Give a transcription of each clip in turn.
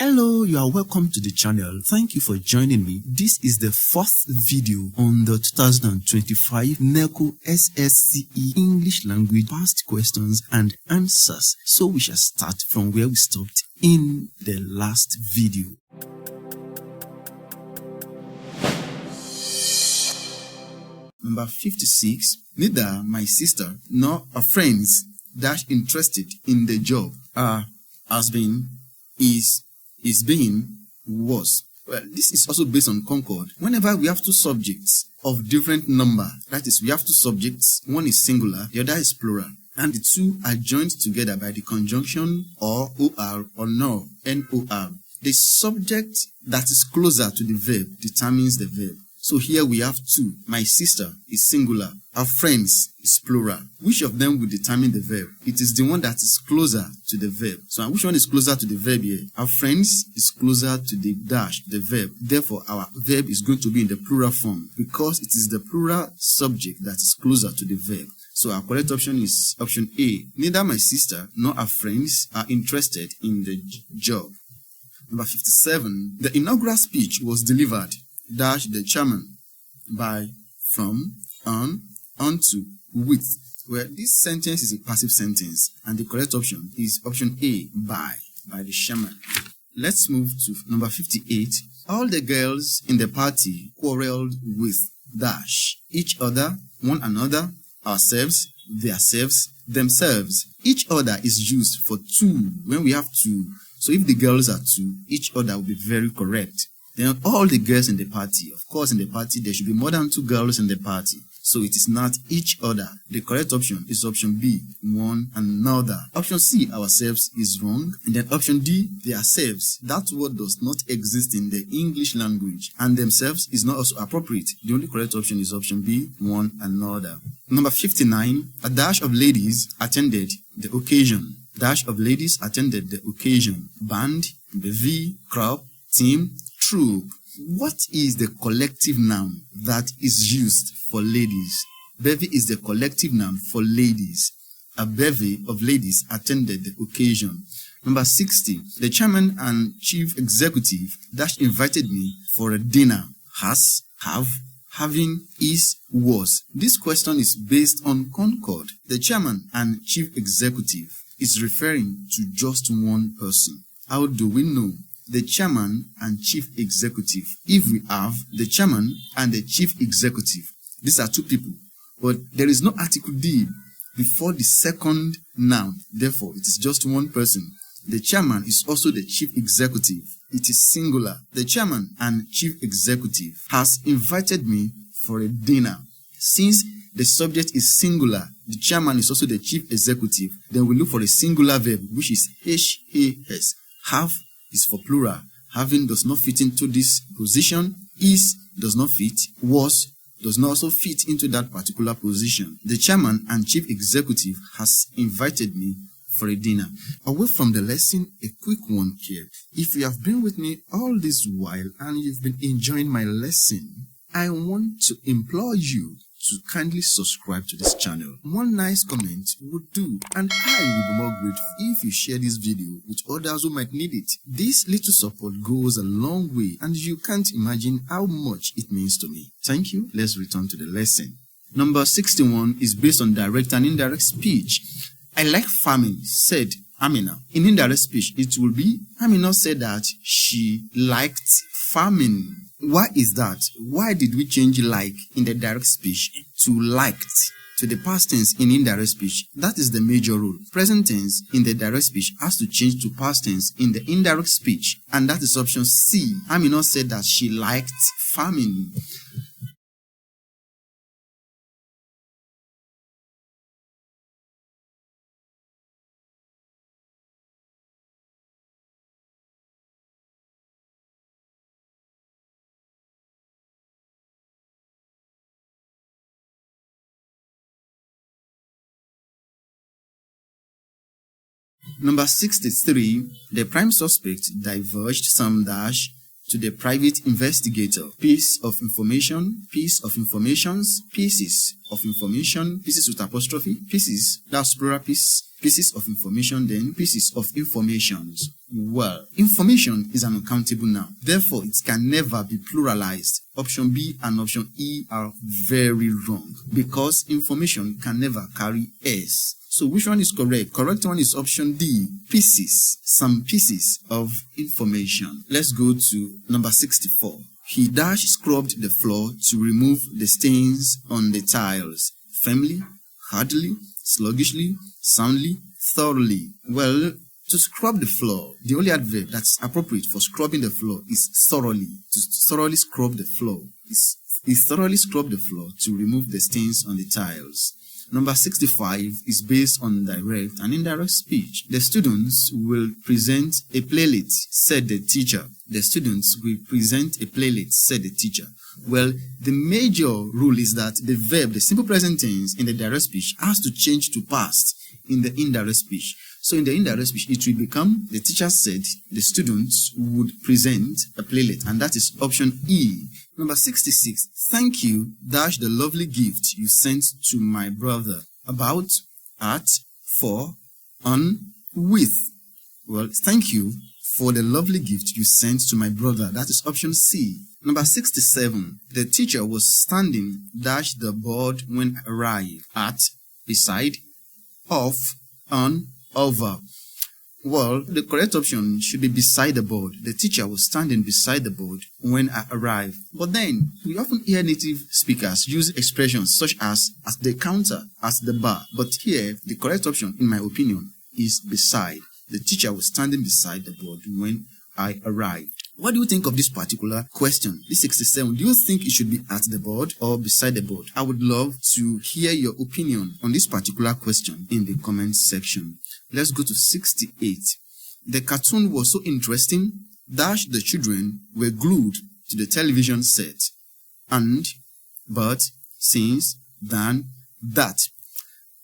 Hello, you are welcome to the channel. Thank you for joining me. This is the fourth video on the 2025 NECO SSCE English Language past questions and answers. So we shall start from where we stopped in the last video. Number 56. Neither my sister nor her friends interested in the job are, has been, is being, was. Well, this is also based on concord. Whenever we have two subjects of different number, that is, we have two subjects, one is singular, the other is plural, and the two are joined together by the conjunction or nor, N-O-R. The subject that is closer to the verb determines the verb. So here we have two. My sister is singular. Our friends is plural. Which of them will determine the verb? It is the one that is closer to the verb. So which one is closer to the verb here? Our friends is closer to the dash, the verb. Therefore, our verb is going to be in the plural form because it is the plural subject that is closer to the verb. So our correct option is option A. Neither my sister nor our friends are interested in the job. Number 57. The inaugural speech was delivered the chairman by, from, on, onto, with. Well, this sentence is a passive sentence, and the correct option is option A, by the chairman. Let's move to number 58. All the girls in the party quarreled with each other, one another, ourselves, theirselves, themselves. Each other is used for two when we have two. So if the girls are two, each other will be very correct. Then all the girls in the party. Of course, in the party, there should be more than two girls in the party. So it is not each other. The correct option is option B, one another. Option C, ourselves, is wrong. And then option D, theirselves. That word does not exist in the English language. And themselves is not also appropriate. The only correct option is option B, one another. Number 59, a dash of ladies attended the occasion. Dash of ladies attended the occasion. Band, bevy, crowd, team, troop. What is the collective noun that is used for ladies? Bevy is the collective noun for ladies. A bevy of ladies attended the occasion. Number 60. The chairman and chief executive invited me for a dinner. Has, have, having, is, was. This question is based on concord. The chairman and chief executive is referring to just one person. How do we know the chairman and chief executive? If we have the chairman and the chief executive, these are two people, but there is no article D before the second noun. Therefore, it is just one person. The chairman is also the chief executive. It is singular. The chairman and chief executive has invited me for a dinner. Since the subject is singular, the chairman is also the chief executive, then we look for a singular verb, which is HAS. Have is for plural. Having does not fit into this position. Is does not fit. Was does not also fit into that particular position. The chairman and chief executive has invited me for a dinner. Away from the lesson, a quick one here. If you have been with me all this while and you've been enjoying my lesson, I want to implore you to kindly subscribe to this channel. One nice comment would do, and I will be more grateful if you share this video with others who might need it. This little support goes a long way, and you can't imagine how much it means to me. Thank you. Let's return to the lesson. Number 61 is based on direct and indirect speech. I like farming, said Amina. In indirect speech, it will be Amina said that she liked farming. Why is that? Why did we change like in the direct speech to liked to the past tense in indirect speech? That is the major rule. Present tense in the direct speech has to change to past tense in the indirect speech, and that is option C. Amina said that she liked farming. Number 63, the prime suspect diverged some to the private investigator. Piece of information, piece of informations, pieces of information, pieces with apostrophe, pieces, that's plural piece, pieces of information, then pieces of informations. Well, information is an uncountable noun. Therefore, it can never be pluralized. Option B and option E are very wrong because information can never carry S. So which one is correct? Correct one is option D, pieces, some pieces of information. Let's go to number 64. He scrubbed the floor to remove the stains on the tiles. Firmly, hardly, sluggishly, soundly, thoroughly. Well, to scrub the floor, the only adverb that's appropriate for scrubbing the floor is thoroughly. To thoroughly scrub the floor. He thoroughly scrubbed the floor to remove the stains on the tiles. Number 65 is based on direct and indirect speech. The students will present a playlet, said the teacher. The students will present a playlet, said the teacher. Well, the major rule is that the verb, the simple present tense in the direct speech has to change to past in the indirect speech. So in the indirect speech, it will become, the teacher said, the students would present a playlet, and that is option E. Number 66, thank you, the lovely gift you sent to my brother. About, at, for, on, with. Well, thank you for the lovely gift you sent to my brother. That is option C. Number 67, the teacher was standing, the board when arrived. At, beside, off, on, over. Well, the correct option should be beside the board. The teacher was standing beside the board when I arrived. But then, we often hear native speakers use expressions such as at the counter, at the bar. But here, the correct option, in my opinion, is beside. The teacher was standing beside the board when I arrived. What do you think of this particular question? This 67, do you think it should be at the board or beside the board? I would love to hear your opinion on this particular question in the comment section. Let's go to 68. The cartoon was so interesting that the children were glued to the television set. And, but, since, than, that.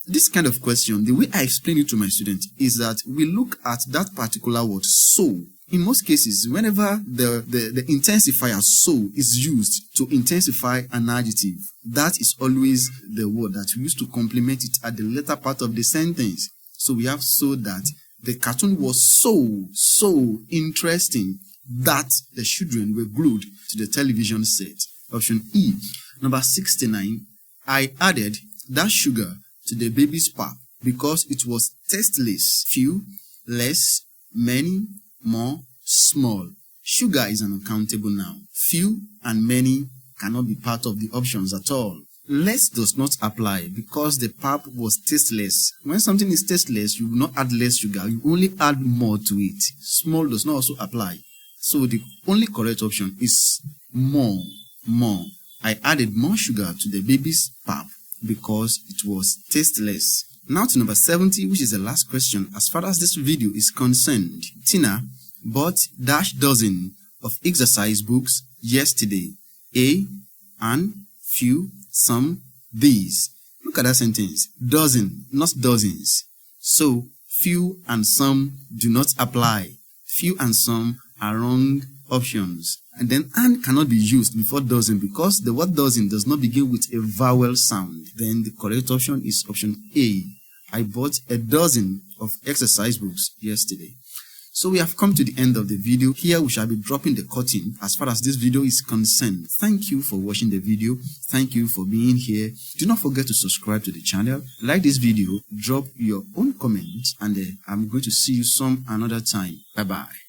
This kind of question, the way I explain it to my students is that we look at that particular word, so. In most cases, whenever the intensifier so is used to intensify an adjective, that is always the word that we use to complement it at the later part of the sentence. So we have so that the cartoon was so interesting that the children were glued to the television set. Option E. Number 69. I added that sugar to the baby's pap because it was tasteless. Few, less, many, more, small. Sugar is an uncountable noun. Few and many cannot be part of the options at all. Less does not apply because the pap was tasteless. When something is tasteless, you will not add less sugar. You only add more to it. Small does not also apply. So the only correct option is more. I added more sugar to the baby's pap because it was tasteless. Now to number 70, which is the last question as far as this video is concerned. Tina bought dozen of exercise books yesterday. A, and, few, some, these. Look at that sentence. Dozen, not dozens. So, few and some do not apply. Few and some are wrong options. And then and cannot be used before dozen because the word dozen does not begin with a vowel sound. Then the correct option is option A. I bought a dozen of exercise books yesterday. So we have come to the end of the video. Here we shall be dropping the curtain as far as this video is concerned. Thank you for watching the video. Thank you for being here. Do not forget to subscribe to the channel. Like this video, drop your own comments, and I'm going to see you some another time. Bye-bye.